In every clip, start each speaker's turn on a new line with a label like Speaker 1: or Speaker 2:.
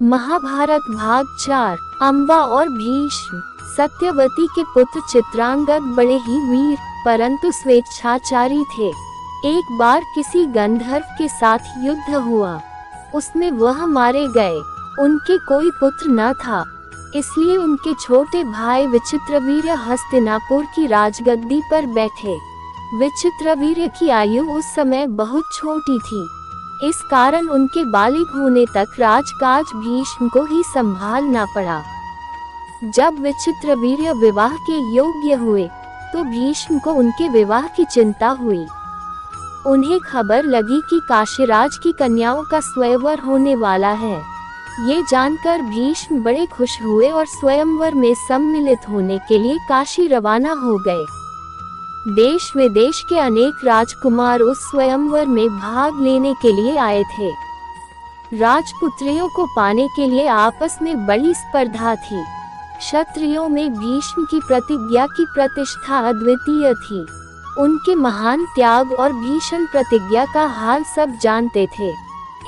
Speaker 1: महाभारत भाग 4। अम्बा और भीष्म। सत्यवती के पुत्र चित्रांगद बड़े ही वीर परंतु स्वेच्छाचारी थे। एक बार किसी गंधर्व के साथ युद्ध हुआ, उसमें वह मारे गए। उनके कोई पुत्र न था, इसलिए उनके छोटे भाई विचित्रवीर्य हस्तिनापुर की राजगद्दी पर बैठे। विचित्रवीर्य की आयु उस समय बहुत छोटी थी, इस कारण उनके बालिग होने तक राजकाज भीष्म को ही संभालना पड़ा। जब विचित्रवीर्य विवाह के योग्य हुए तो भीष्म को उनके विवाह की चिंता हुई। उन्हें खबर लगी कि काशीराज की कन्याओं का स्वयंवर होने वाला है। ये जानकर भीष्म बड़े खुश हुए और स्वयंवर में सम्मिलित होने के लिए काशी रवाना हो गए। देश विदेश के अनेक राजकुमार उस स्वयंवर में भाग लेने के लिए आए थे। राजपुत्रियों को पाने के लिए आपस में बड़ी स्पर्धा थी। क्षत्रियों में भीष्म की प्रतिज्ञा की प्रतिष्ठा अद्वितीय थी। उनके महान त्याग और भीषण प्रतिज्ञा का हाल सब जानते थे,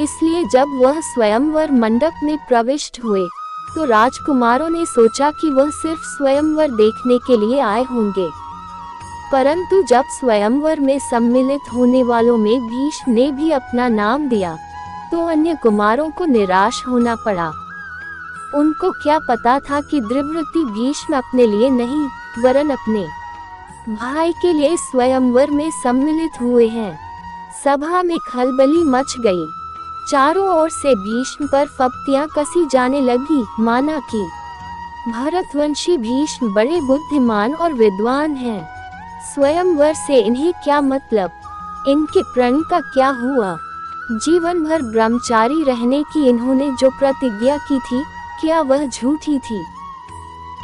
Speaker 1: इसलिए जब वह स्वयंवर मंडप में प्रविष्ट हुए तो राजकुमारों ने सोचा कि वह सिर्फ स्वयंवर देखने के लिए आए होंगे। परंतु जब स्वयंवर में सम्मिलित होने वालों में भीष्म ने भी अपना नाम दिया तो अन्य कुमारों को निराश होना पड़ा। उनको क्या पता था कि द्रव्यवती भीष्म अपने लिए नहीं वरन अपने भाई के लिए स्वयंवर में सम्मिलित हुए हैं। सभा में खलबली मच गई। चारों ओर से भीष्म पर फप्तियां कसी जाने लगी, माना कि भरतवंशी भीष्म बड़े बुद्धिमान और विद्वान हैं। स्वयंवर से इन्हें क्या मतलब, इनके प्रण का क्या हुआ, जीवन भर ब्रह्मचारी रहने की इन्होंने जो प्रतिज्ञा की थी क्या वह झूठी थी।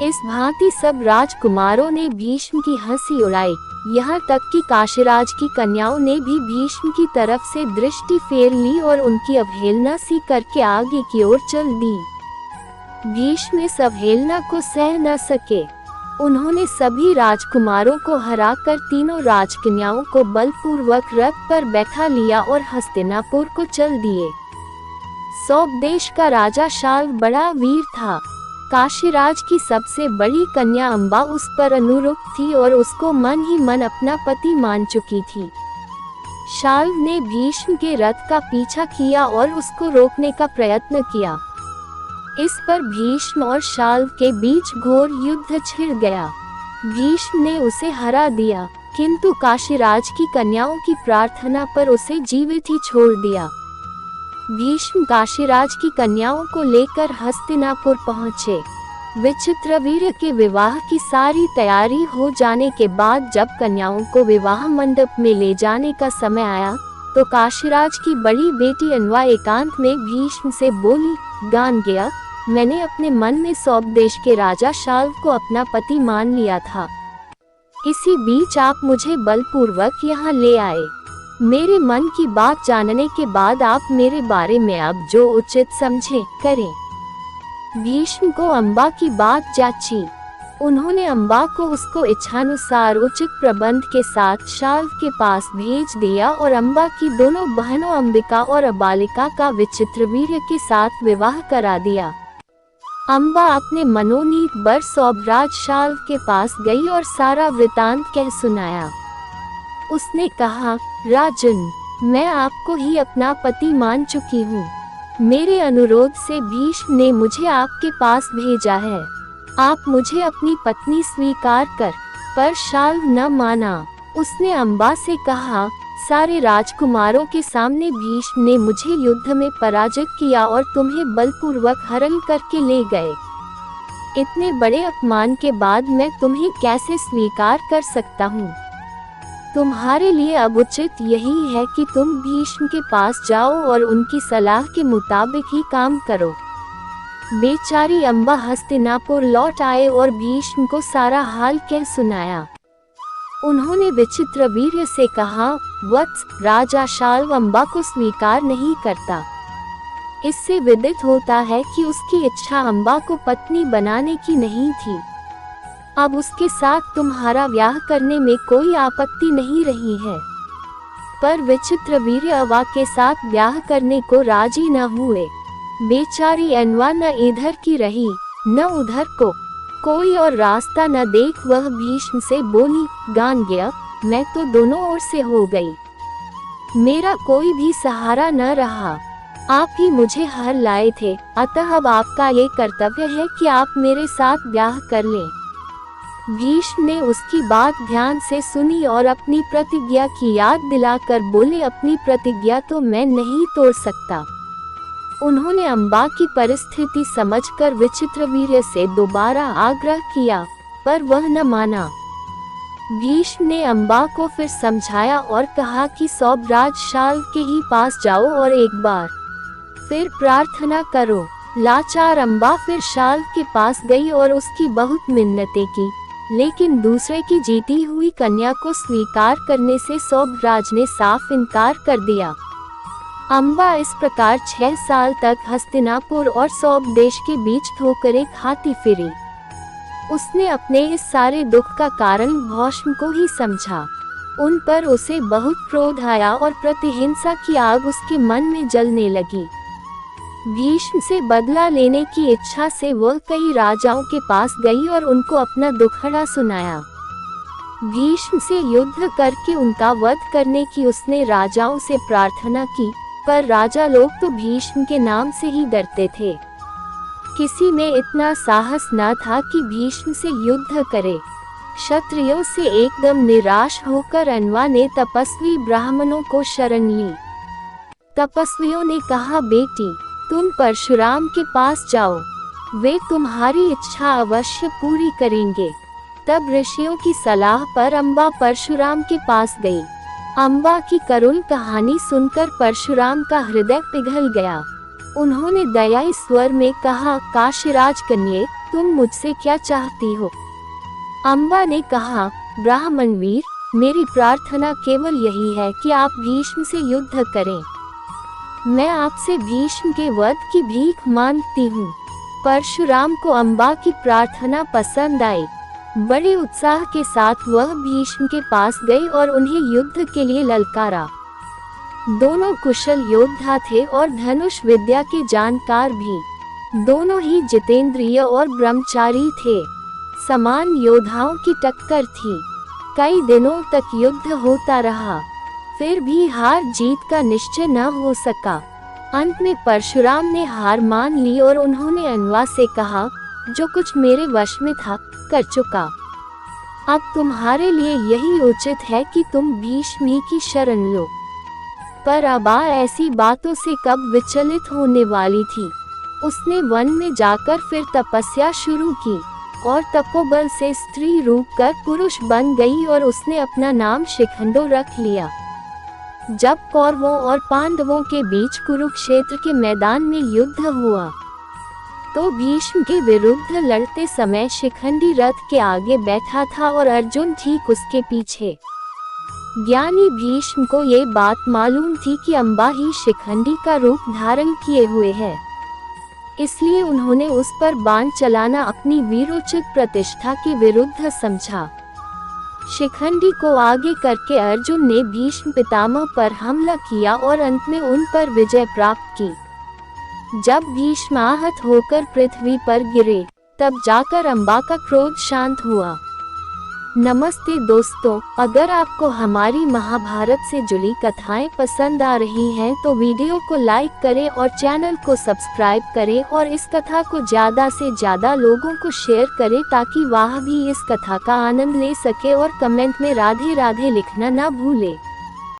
Speaker 1: इस भांति सब राजकुमारों ने भीष्म की हंसी उड़ाई। यहाँ तक कि काशीराज की कन्याओं ने भी भीष्म की तरफ से दृष्टि फेर ली और उनकी अवहेलना सी करके आगे की ओर चल दी। भीष्म इस अवहेलना को सह न सके। उन्होंने सभी राजकुमारों को हराकर तीनों राजकन्याओं को बलपूर्वक रथ पर बैठा लिया और हस्तिनापुर को चल दिए। सौंप देश का राजा शाल्व बड़ा वीर था। काशीराज की सबसे बड़ी कन्या अम्बा उस पर अनुरक्त थी और उसको मन ही मन अपना पति मान चुकी थी। शाल्व ने भीष्म के रथ का पीछा किया और उसको रोकने का प्रयत्न किया। इस पर भीष्म और शाल्व के बीच घोर युद्ध छिड़ गया। भीष्म ने उसे हरा दिया, किंतु काशीराज की कन्याओं की प्रार्थना पर उसे जीवित ही छोड़ दिया। भीष्म काशीराज की कन्याओं को लेकर हस्तिनापुर पहुँचे। विचित्रवीर्य के विवाह की सारी तैयारी हो जाने के बाद जब कन्याओं को विवाह मंडप में ले जाने का समय आया तो काशीराज की बड़ी बेटी अन्वा एकांत में भीष्म से बोली, गान गया, मैंने अपने मन में सौंप देश के राजा शाल्व को अपना पति मान लिया था। इसी बीच आप मुझे बलपूर्वक यहाँ ले आए। मेरे मन की बात जानने के बाद आप मेरे बारे में अब जो उचित समझे करें। भीष्म को अम्बा की बात जाची। उन्होंने अम्बा को उसको इच्छानुसार उचित प्रबंध के साथ शाल्व के पास भेज दिया और अम्बा की दोनों बहनों अंबिका और अबालिका का विचित्रवीर्य के साथ विवाह करा दिया। अम्बा अपने मनोनीत बर सौभराज शाल्व के पास गई और सारा वृतांत कह सुनाया। उसने कहा, राजन, मैं आपको ही अपना पति मान चुकी हूँ। मेरे अनुरोध से भीष्म ने मुझे आपके पास भेजा है। आप मुझे अपनी पत्नी स्वीकार कर, पर शाल्व न माना। उसने अम्बा से कहा, सारे राजकुमारों के सामने भीष्म ने मुझे युद्ध में पराजित किया और तुम्हें बलपूर्वक हरण करके ले गए। इतने बड़े अपमान के बाद मैं तुम्हें कैसे स्वीकार कर सकता हूँ। तुम्हारे लिए अब उचित यही है कि तुम भीष्म के पास जाओ और उनकी सलाह के मुताबिक ही काम करो। बेचारी अम्बा हस्तिनापुर लौट आए और भीष्म को सारा हाल कह सुनाया। उन्होंने विचित्रवीर्य से कहा, वत्स, राजा शाल्व अम्बा को स्वीकार नहीं करता। इससे विदित होता है कि उसकी इच्छा अम्बा को पत्नी बनाने की नहीं थी। अब उसके साथ तुम्हारा ब्याह करने में कोई आपत्ति नहीं रही है। पर विचित्रवीर्य अम्बा के साथ ब्याह करने को राजी न हुए। बेचारी अनवा न इधर की रही न उधर को, कोई और रास्ता न देख वह भीष्म से बोली, गांगेय, मैं तो दोनों ओर से हो गई, मेरा कोई भी सहारा न रहा, आप ही मुझे हर लाए थे, अतः अब आपका ये कर्तव्य है कि आप मेरे साथ ब्याह कर लें। भीष्म ने उसकी बात ध्यान से सुनी और अपनी प्रतिज्ञा की याद दिलाकर बोले, अपनी प्रतिज्ञा तो मैं नहीं तोड़ सकता। उन्होंने अम्बा की परिस्थिति समझकर विचित्रवीर्य से दोबारा आग्रह किया, पर वह न माना। भीष्म ने अम्बा को फिर समझाया और कहा कि सौभराज शाल्व के ही पास जाओ और एक बार फिर प्रार्थना करो। लाचार अम्बा फिर शाल्व के पास गई और उसकी बहुत मिन्नतें की, लेकिन दूसरे की जीती हुई कन्या को स्वीकार करने से सौभराज ने साफ इनकार कर दिया। अम्बा इस प्रकार 6 साल तक हस्तिनापुर और सौभ देश के बीच ठोकरें खाती फिरी। उसने अपने इस सारे दुख का कारण भीष्म को ही समझा। उन पर उसे बहुत क्रोध आया और प्रतिहिंसा की आग उसके मन में जलने लगी। भीष्म से बदला लेने की इच्छा से वह कई राजाओं के पास गई और उनको अपना दुखड़ा सुनाया। भीष्म से युद्ध करके उनका वध करने की उसने राजाओं से प्रार्थना की, पर राजा लोग तो भीष्म के नाम से ही डरते थे। किसी में इतना साहस न था कि भीष्म से युद्ध करे। क्षत्रियों से एकदम निराश होकर अनवा ने तपस्वी ब्राह्मणों को शरण ली। तपस्वियों ने कहा, बेटी तुम परशुराम के पास जाओ, वे तुम्हारी इच्छा अवश्य पूरी करेंगे। तब ऋषियों की सलाह पर अम्बा परशुराम के पास गई। अम्बा की करुण कहानी सुनकर परशुराम का हृदय पिघल गया। उन्होंने दयाई स्वर में कहा, काशीराज कन्ये, तुम मुझसे क्या चाहती हो? अम्बा ने कहा, ब्राह्मण वीर, मेरी प्रार्थना केवल यही है कि आप भीष्म से युद्ध करें। मैं आपसे भीष्म के वध की भीख मांगती हूँ। परशुराम को अम्बा की प्रार्थना पसंद आई। बड़े उत्साह के साथ वह भीष्म के पास गई और उन्हें युद्ध के लिए ललकारा। दोनों कुशल योद्धा थे और धनुष विद्या के जानकार भी। दोनों ही जितेंद्रिय और ब्रह्मचारी थे। समान योद्धाओं की टक्कर थी। कई दिनों तक युद्ध होता रहा, फिर भी हार जीत का निश्चय न हो सका। अंत में परशुराम ने हार मान ली और उन्होंने अनवा से कहा, जो कुछ मेरे वश में था कर चुका, अब तुम्हारे लिए यही उचित है कि तुम भीष्म ही की शरण लो। पर अबा ऐसी बातों से कब विचलित होने वाली थी। उसने वन में जाकर फिर तपस्या शुरू की और तपोबल से स्त्री रूप कर पुरुष बन गई और उसने अपना नाम शिखंडो रख लिया। जब कौरवों और पांडवों के बीच कुरुक्षेत्र के मैदान में युद्ध हुआ, तो भीष्म के विरुद्ध लड़ते समय शिखंडी रथ के आगे बैठा था और अर्जुन ठीक उसके पीछे। ज्ञानी भीष्म को ये बात मालूम थी कि अम्बा ही शिखंडी का रूप धारण किए हुए है, इसलिए उन्होंने उस पर बाण चलाना अपनी वीरोचित प्रतिष्ठा के विरुद्ध समझा। शिखंडी को आगे करके अर्जुन ने भीष्म पितामह पर हमला किया और अंत में उन पर विजय प्राप्त की। जब भीष्म आहत होकर पृथ्वी पर गिरे, तब जाकर अम्बा का क्रोध शांत हुआ। नमस्ते दोस्तों, अगर आपको हमारी महाभारत से जुड़ी कथाएं पसंद आ रही हैं तो वीडियो को लाइक करें और चैनल को सब्सक्राइब करें और इस कथा को ज़्यादा से ज़्यादा लोगों को शेयर करें ताकि वह भी इस कथा का आनंद ले सके और कमेंट में राधे राधे लिखना ना भूलें।